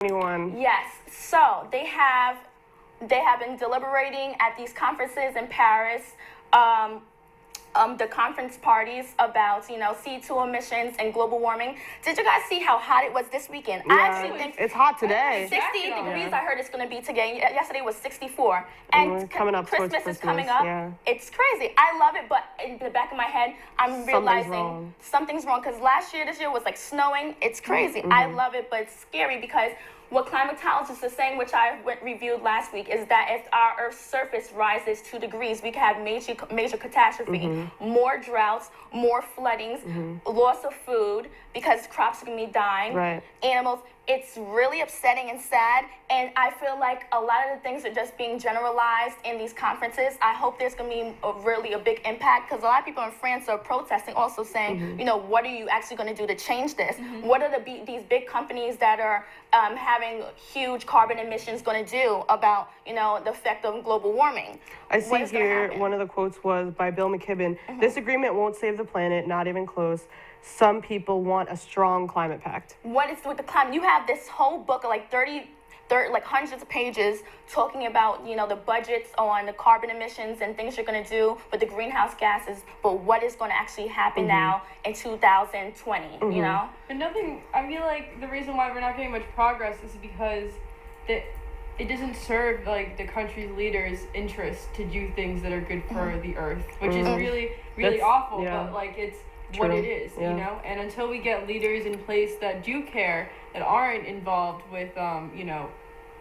Anyone? Yes. So they have been deliberating at these conferences in Paris. The conference parties about, CO2 emissions and global warming. Did you guys see how hot it was this weekend? Yeah, I actually think it's hot today. 60 degrees. Yeah. I heard it's going to be today. Yesterday was 64. And coming up towards Christmas is coming up. Yeah. It's crazy. I love it, but in the back of my head, I'm realizing something's wrong because this year was like snowing. It's crazy. I love it, but it's scary because what climatologists are saying, which I reviewed last week, is that if our Earth's surface rises 2 degrees, we could have major catastrophe, more droughts, more floodings, loss of food because crops are going to be dying, animals. It's really upsetting and sad, and I feel like a lot of the things are just being generalized in these conferences. I hope there's going to be really a big impact because a lot of people in France are protesting, also saying, what are you actually going to do to change this? What are these big companies that are having huge carbon emissions going to do about, the effect of global warming? I see here one of the quotes was by Bill McKibben. This agreement won't save the planet, not even close. Some people want a strong climate pact. What is with the climate? You have this whole book of like 30, hundreds of pages talking about, the budgets on the carbon emissions and things you're going to do with the greenhouse gases, but what is going to actually happen now in 2020, And nothing, I feel like the reason why we're not getting much progress is because it doesn't serve like the country's leaders' interest to do things that are good for the earth, which is really, really awful, but like it's what it is, and until we get leaders in place that do care, that aren't involved with,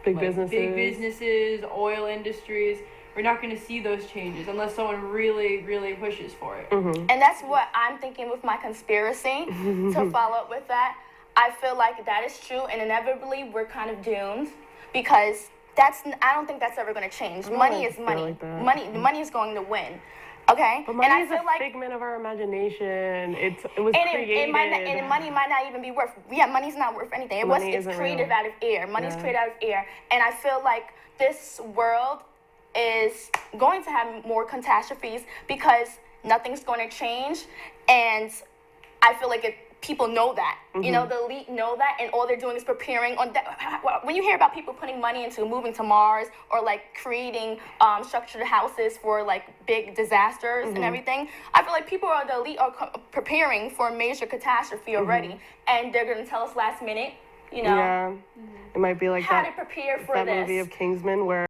big like businesses, oil industries, we're not going to see those changes unless someone really, really pushes for it. And that's what I'm thinking with my conspiracy, to follow up with that. I feel like that is true, and inevitably we're kind of doomed because I don't think that's ever going to change. Money is money. Money is going to win. Okay, but money is a figment of our imagination. It was created. And money might not even be worth. Money's not worth anything. It's created out of air. Money's created out of air, and I feel like this world is going to have more catastrophes because nothing's going to change, and I feel like people know that. The elite know that, and all they're doing is preparing on that. When you hear about people putting money into moving to Mars or like creating structured houses for like big disasters and everything, I feel like the elite are preparing for a major catastrophe already, and they're going to tell us last minute, Yeah, it might be like how to prepare for that this. movie of Kingsman where